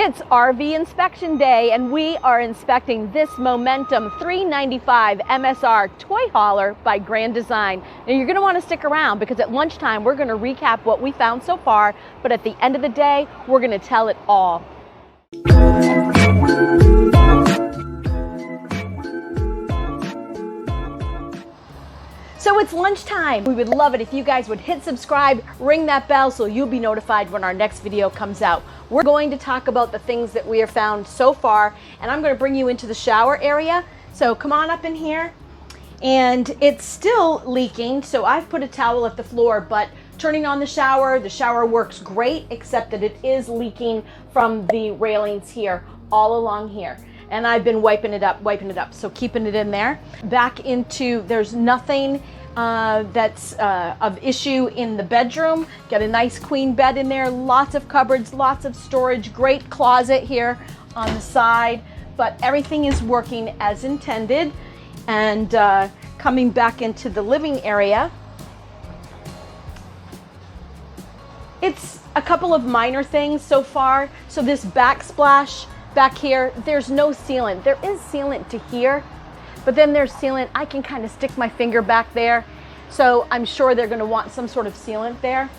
It's RV inspection day, and we are inspecting this Momentum 395 MSR toy hauler by Grand Design. Now you're going to want to stick around because at lunchtime we're going to recap what we found so far, but at the end of the day we're going to tell it all. So it's lunchtime. We would love it if you guys would hit subscribe, ring that bell so you'll be notified when our next video comes out. We're going to talk about the things that we have found so far, and I'm going to bring you into the shower area. So come on up in here. And it's still leaking, so I've put a towel at the floor, but turning on the shower works great, except that it is leaking from the railings here, all along here. And I've been wiping it up, so keeping it in there. Back into, there's nothing that's of issue in the bedroom. Got a nice queen bed in there, lots of cupboards, lots of storage, great closet here on the side, but everything is working as intended. And coming back into the living area, it's a couple of minor things so far. So this backsplash back here, there's no sealant. There is sealant to here, but then there's sealant. I can kind of stick my finger back there. So I'm sure they're going to want some sort of sealant there.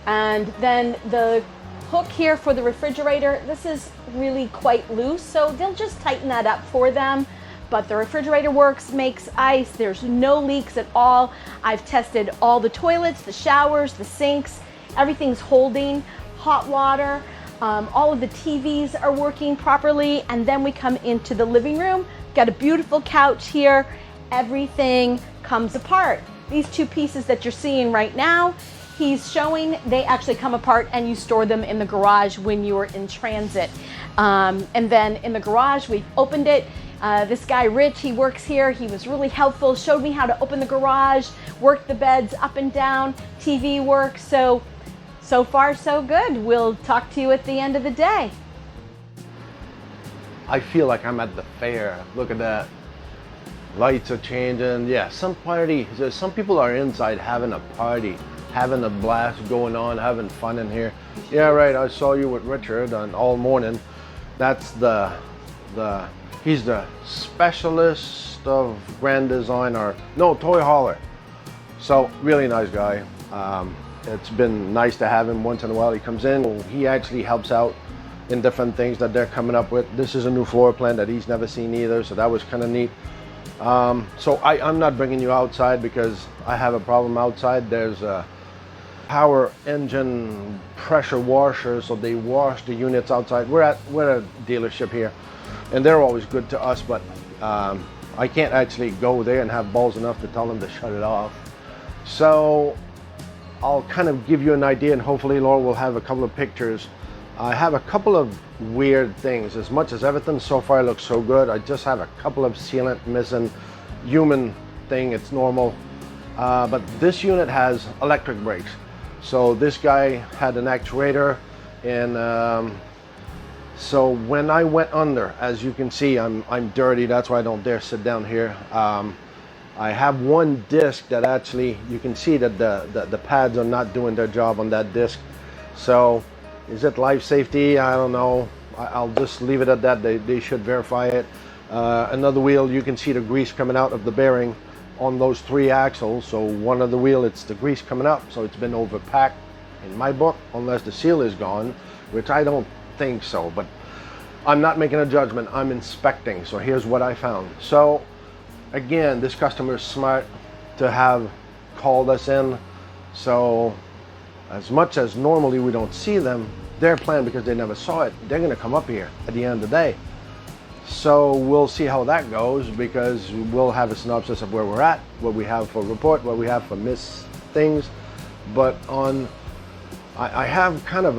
And then the hook here for the refrigerator, this is really quite loose, so they'll just tighten that up for them. But the refrigerator works, makes ice. There's no leaks at all. I've tested all the toilets, the showers, the sinks. Everything's holding. Hot water. All of the TVs are working properly. And then we come into the living room. Got a beautiful couch here. Everything comes apart. These two pieces that you're seeing right now, he's showing, they actually come apart and you store them in the garage when you are in transit. And then in the garage, we've opened it. This guy, Rich, he works here. He was really helpful, showed me how to open the garage, work the beds up and down, TV works. So far, so good. We'll talk to you at the end of the day. I feel like I'm at the fair. Look at that. Lights are changing. Yeah, some people are inside having a party, having a blast going on, having fun in here. Yeah, right. I saw you with Richard all morning. That's he's the specialist of Grand Design, or no, toy hauler. So really nice guy. It's been nice to have him once in a while. He comes in, he actually helps out in different things that they're coming up with. This is a new floor plan that he's never seen either, so that was kind of neat. So I'm not bringing you outside because I have a problem outside. There's a power engine pressure washer, so they wash the units outside. We're at a dealership here, and they're always good to us, but I can't actually go there and have balls enough to tell them to shut it off. So I'll kind of give you an idea, and hopefully Laura will have a couple of pictures. I have a couple of weird things. As much as everything so far looks so good, I just have a couple of sealant missing. Human thing, it's normal. But this unit has electric brakes. So this guy had an actuator, and so when I went under, as you can see, I'm dirty. That's why I don't dare sit down here. I have one disc that actually, you can see that the pads are not doing their job on that disc. So is it life safety? I don't know. I'll just leave it at that. They should verify it. Another wheel, you can see the grease coming out of the bearing on those three axles. So one of the wheel, it's the grease coming up. So it's been overpacked in my book, unless the seal is gone, which I don't think so. But I'm not making a judgment. I'm inspecting. So here's what I found. So again, this customer is smart to have called us in. So as much as normally we don't see them, their plan, because they never saw it, they're going to come up here at the end of the day. So we'll see how that goes, because we'll have a synopsis of where we're at, what we have for report, what we have for missed things. But I have kind of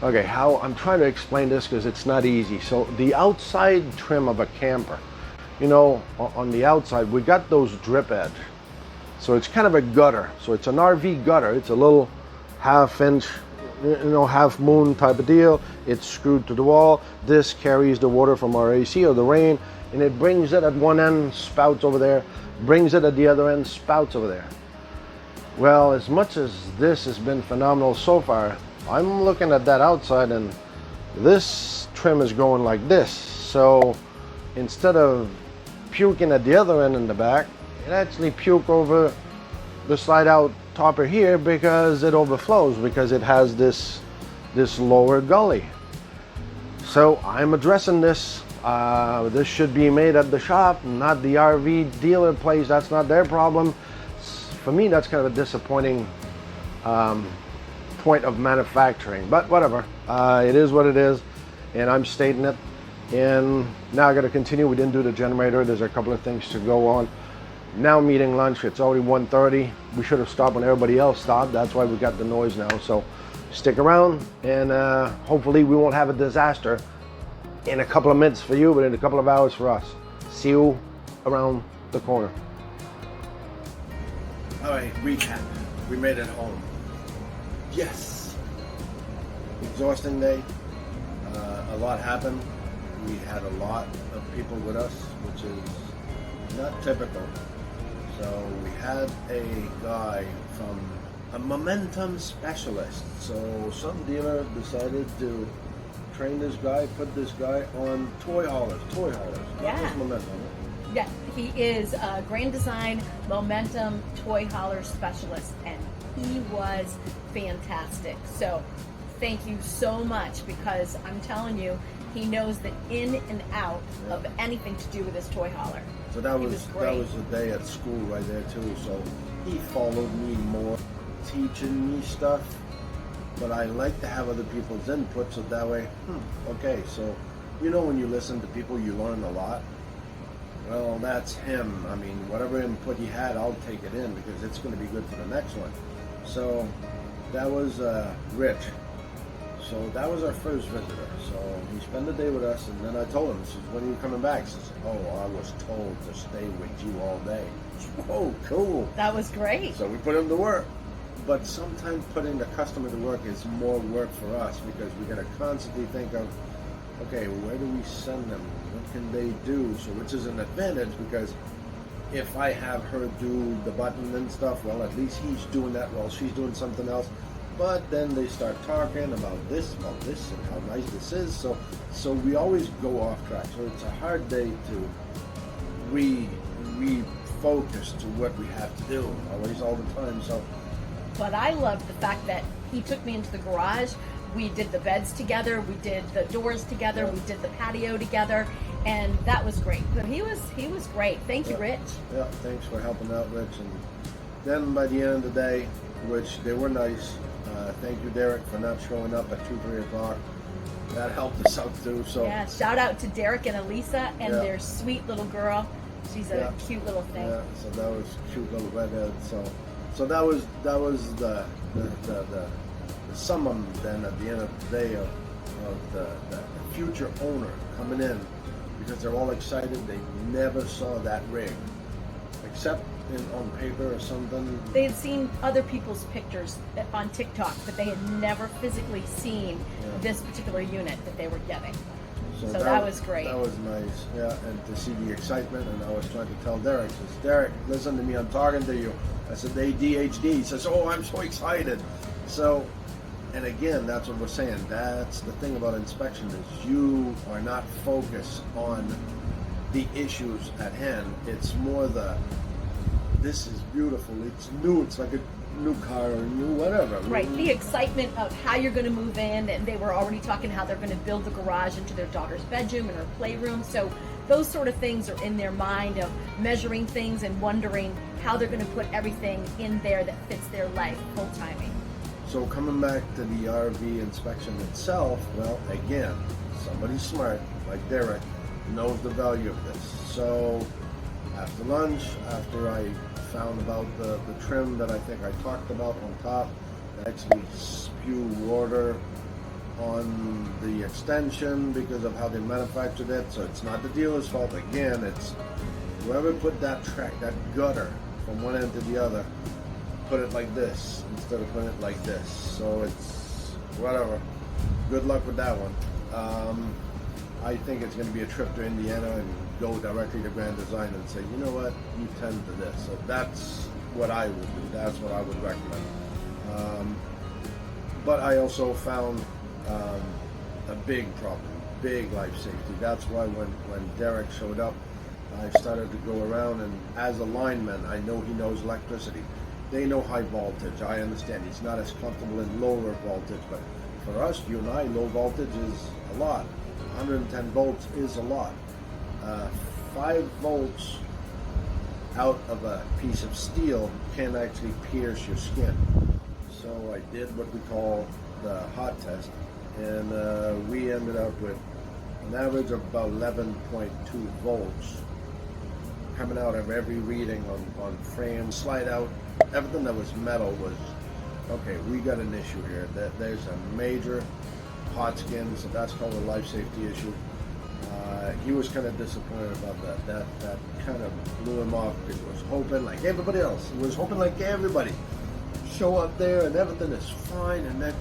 how I'm trying to explain this because it's not easy. So the outside trim of a camper, you know, on the outside, we got those drip edge. So it's kind of a gutter. So it's an RV gutter. It's a little half-inch, half moon type of deal. It's screwed to the wall. This carries the water from our AC or the rain, and it brings it at one end, spouts over there, brings it at the other end, spouts over there. Well, as much as this has been phenomenal so far, I'm looking at that outside, and This trim is going like this. So instead of puking at the other end in the back, it actually puke over the slide out topper here because it overflows, because it has this lower gully. So I'm addressing this. This should be made at the shop, not the RV dealer place. That's not their problem. For me, that's kind of a disappointing point of manufacturing, but whatever. It is what it is, and I'm stating it. And now I got to continue. We didn't do the generator. There's a couple of things to go on. Now I'm eating lunch. It's already 1:30. We should have stopped when everybody else stopped. That's why we got the noise now. So stick around, and hopefully we won't have a disaster in a couple of minutes for you, but in a couple of hours for us. See you around the corner. All right, recap. We made it home. Yes. Exhausting day. A lot happened. We had a lot of people with us, which is not typical. So we had a guy from a momentum specialist. So some dealer decided to train this guy, put this guy on toy haulers, Yeah. not just momentum. Yeah, he is a Grand Design Momentum Toy Hauler Specialist, and he was fantastic. So thank you so much, because I'm telling you, he knows the in and out of anything to do with his toy hauler. So that was the day at school right there too. So he followed me more, teaching me stuff. But I like to have other people's input, so that way, okay, so you know when you listen to people, you learn a lot. Well, that's him. I mean, whatever input he had, I'll take it in because it's going to be good for the next one. So that was Rich. So that was our first visitor. So he spent the day with us, and then I told him, "Says, when are you coming back?" He says, "Oh, I was told to stay with you all day." Oh, cool. That was great. So we put him to work. But sometimes putting the customer to work is more work for us, because we got to constantly think of, okay, where do we send them? What can they do? So which is an advantage, because if I have her do the button and stuff, well, at least he's doing that while she's doing something else. But then they start talking about this, and how nice this is. So we always go off track. So it's a hard day to refocus to what we have to do, always, all the time. So. But I loved the fact that he took me into the garage. We did the beds together. We did the doors together. We did the patio together, and that was great. But he was great. Thank you, Rich. Yeah, thanks for helping out, Rich. And then by the end of the day, which they were nice. Thank you, Derek, for not showing up at 2-3 o'clock. That helped us out too. So yeah, shout out to Derek and Elisa and their sweet little girl. She's a cute little thing. Yeah, so that was cute little redhead. So that was the summum then at the end of the day of the future owner coming in, because they're all excited. They never saw that rig except on paper or something. They had seen other people's pictures on TikTok, but they had never physically seen this particular unit that they were getting. So that was great. That was nice, yeah, and to see the excitement. And I was trying to tell Derek, says, "Derek, listen to me, I'm talking to you." I said, "ADHD." He says, "Oh, I'm so excited." So, and again, that's what we're saying. That's the thing about inspection, is you are not focused on the issues at hand. It's more this is beautiful, it's new, it's like a new car or new whatever. Right, the excitement of how you're going to move in, and they were already talking how they're going to build the garage into their daughter's bedroom and her playroom. So those sort of things are in their mind, of measuring things and wondering how they're going to put everything in there that fits their life full timing. So coming back to the RV inspection itself, well, again, somebody smart like Derek knows the value of this. So after lunch, after I found about the trim that I think I talked about on top, that actually spew water on the extension because of how they manufactured it. So it's not the dealer's fault. Again, it's whoever put that track, that gutter from one end to the other, put it like this instead of putting it like this. So it's whatever. Good luck with that one. I think it's going to be a trip to Indiana and go directly to Grand Design and say, you know what, you tend to this. So that's what I would do. That's what I would recommend. But I also found a big problem, big life safety. That's why when Derek showed up, I started to go around, and as a lineman, I know he knows electricity. They know high voltage. I understand he's not as comfortable in lower voltage, but for us, you and I, low voltage is a lot. 110 volts is a lot. 5 volts out of a piece of steel can actually pierce your skin. So I did what we call the hot test, and we ended up with an average of about 11.2 volts coming out of every reading on frame, slide out, everything that was metal was, okay, we got an issue here. There's a major hot skin, so that's called a life safety issue. He was kind of disappointed about that. That kind of blew him off. He was hoping, like everybody else, he was hoping like everybody, show up there and everything is fine, and then,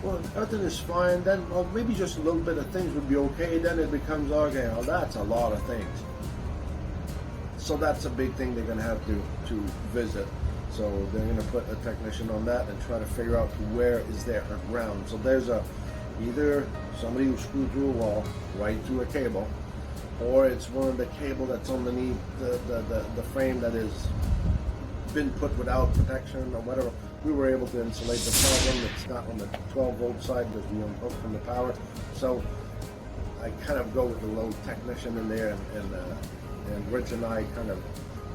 well, everything is fine, then, well, maybe just a little bit of things would be okay, then it becomes, okay, well, that's a lot of things. So that's a big thing they're going to have to visit. So they're going to put a technician on that and try to figure out where is there a ground. So there's either somebody who screwed through a wall, right through a cable, or it's one of the cable that's underneath the frame that has been put without protection or whatever. We were able to insulate the problem. It's not on the 12 volt side because we unhooked from the power. So I kind of go with the low technician in there, and Rich and I kind of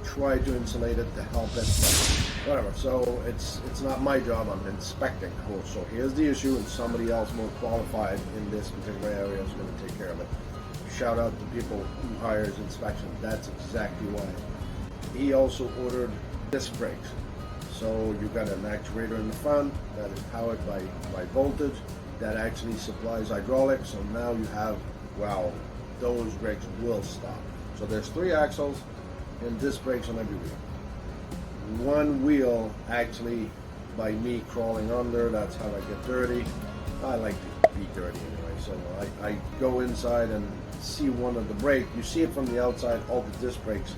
try to insulate it to help it, but whatever. So it's not my job. I'm inspecting. Oh, so here's the issue, and somebody else more qualified in this particular area is going to take care of it. Shout out to people who hires inspection. That's exactly why. He also ordered disc brakes. So you've got an actuator in the front that is powered by voltage that actually supplies hydraulics. So now you have, wow, those brakes will stop. So there's 3 axles and disc brakes on every wheel. One wheel, actually, by me crawling under, that's how I get dirty. I like to be dirty anyway, so I go inside and see one of the brake. You see it from the outside, all the disc brakes,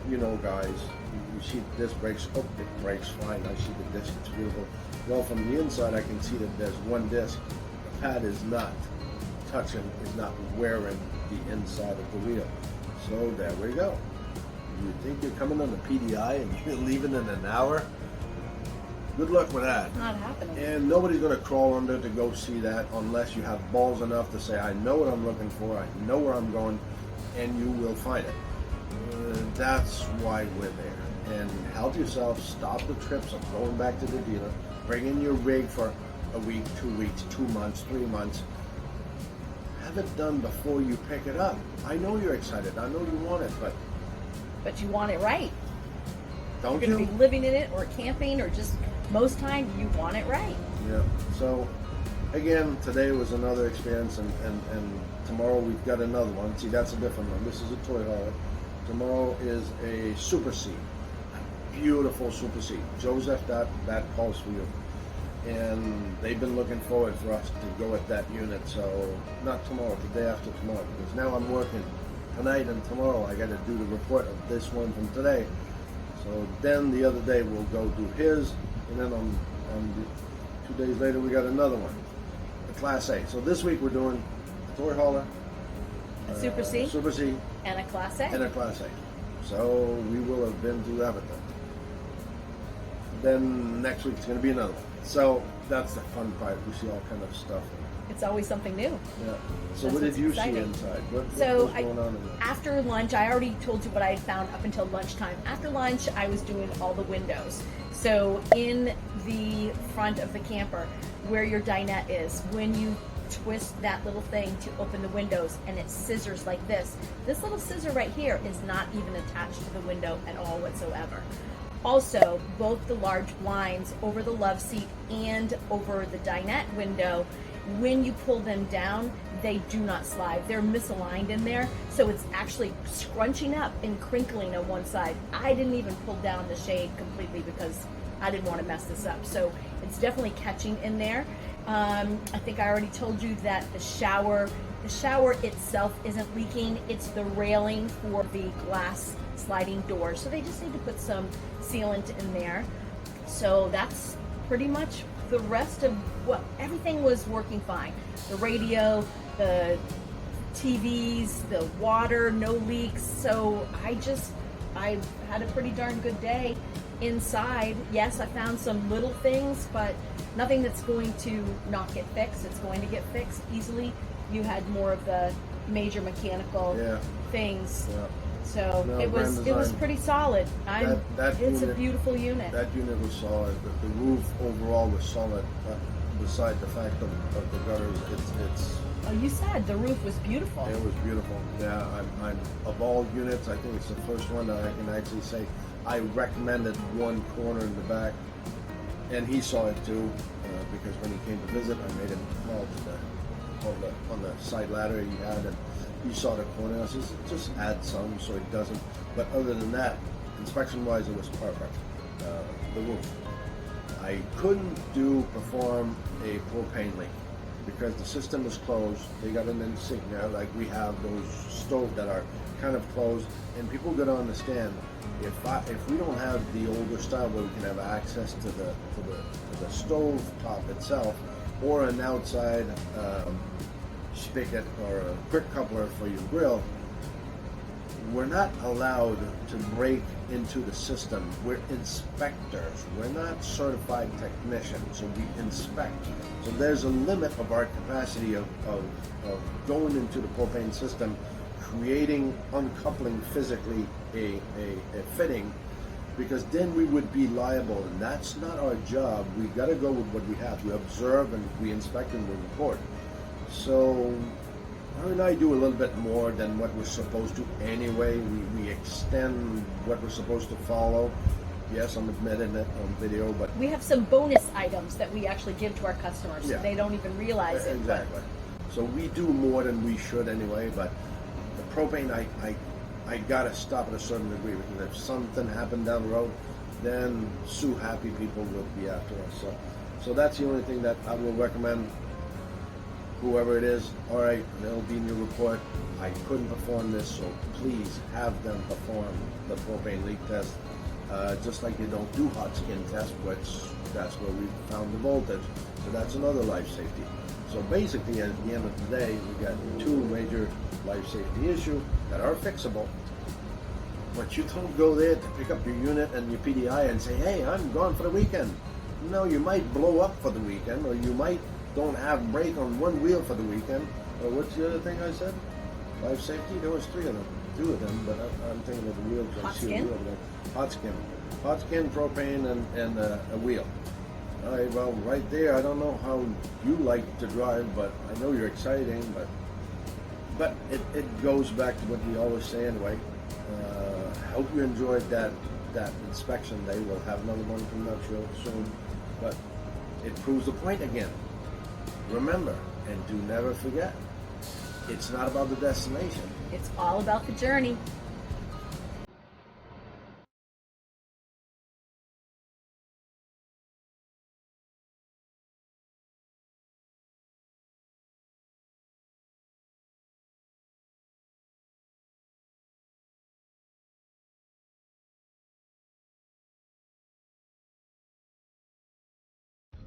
you know, guys, you see the disc brakes, oh, it brakes fine, I see the disc, it's beautiful. Well, from the inside, I can see that there's one disc. The pad is not touching, is not wearing the inside of the wheel. So there we go. You think you're coming on the PDI and you're leaving in an hour? Good luck with that. It's not happening. And nobody's going to crawl under to go see that unless you have balls enough to say, I know what I'm looking for, I know where I'm going, and you will find it. That's why we're there. And help yourself, stop the trips of going back to the dealer, bring in your rig for a week, 2 weeks, 2 months, 3 months. Have it done before you pick it up. I know you're excited, I know you want it, but you want it right. don't You're you? going to be living in it or camping or just most time you want it right. Yeah. So again, today was another experience, and tomorrow we've got another one. See, that's a different one. This is a toy hauler. Tomorrow is a Super C, a beautiful Super C. Joseph, that calls for you. And they've been looking forward for us to go at that unit. So not tomorrow, the day after tomorrow, because now I'm working tonight and tomorrow. I got to do the report of this one from today. So then the other day we'll go do his, and then on 2 days later we got another one, the Class A. So this week we're doing a toy hauler, A Super C, Super C, and a Class A. and a Class A. So we will have been through everything. Then next week it's going to be another one. So that's the fun part. We see all kind of stuff. It's always something new. Yeah. So That's what did what's you exciting. see inside? What was going on in there? After lunch, I already told you what I had found up until lunchtime. After lunch, I was doing all the windows. So in the front of the camper, where your dinette is, when you twist that little thing to open the windows and it scissors like this little scissor right here is not even attached to the window at all whatsoever. Also, both the large blinds over the love seat and over the dinette window, when you pull them down, they do not slide. They're misaligned in there, so it's actually scrunching up and crinkling on one side. I didn't even pull down the shade completely because I didn't want to mess this up. So it's definitely catching in there. I think I already told you that the shower itself isn't leaking. It's the railing for the glass sliding door. So they just need to put some sealant in there. So that's pretty much the rest of everything was working fine. The radio, the TVs, the water, no leaks. So I had a pretty darn good day inside. Yes, I found some little things, but nothing that's going to not get fixed. It's going to get fixed easily. You had more of the major mechanical things. Yeah. So No, it was grand it was design. pretty solid. That It's a unit- beautiful unit. That unit was solid. The roof overall was solid. Beside the fact of the gutters, it's Oh, you said the roof was beautiful. it was beautiful. Yeah, I'm of all units, I think it's the first one that I can actually say I recommended one corner in the back, and he saw it too because when he came to visit, I made him call to on the side ladder he had, and he saw the corner. I said, just add some so it doesn't. But other than that, inspection-wise, it was perfect. The roof. I couldn't perform a propane leak because the system was closed. They got an insignia, like we have those stoves that are kind of closed, and people got to understand if we don't have the older style where we can have access to the stove top itself or an outside spigot or a quick coupler for your grill, we're not allowed to break into the system. We're inspectors. We're not certified technicians, so we inspect. So there's a limit of our capacity of going into the propane system, creating, uncoupling physically a fitting, because then we would be liable, and that's not our job. We got to go with what we have. We observe and we inspect and we report. So her and I do a little bit more than what we're supposed to anyway. We extend what we're supposed to follow. Yes, I'm admitting it on video, but We have some bonus items that we actually give to our customers, so Yeah. they don't even realize it. but- exactly. So we do more than we should anyway. But the propane, I gotta stop at a certain degree, because if something happened down the road, then Sue happy people will be after us. So that's the only thing that I will recommend. Whoever it is, all right, they'll be in your report. I couldn't perform this, so please have them perform the propane leak test. Just like you don't do hot skin test, which that's where we found the voltage. So that's another life safety. So basically, at the end of the day, we got two major life safety issues that are fixable. But you don't go there to pick up your unit and your PDI and say, hey, I'm gone for the weekend. No, you might blow up for the weekend, or you might don't have brake on one wheel for the weekend. Or what's the other thing I said? Life safety? There was two of them, but I'm thinking of the wheel. Hot skin? Hot skin, propane, and a wheel. All right, well, right there, I don't know how you like to drive, but I know you're exciting, but it goes back to what we always say anyway. Hope you enjoyed that inspection day. We'll have another one coming up soon, but it proves the point again. Remember, and do never forget, it's not about the destination. It's all about the journey.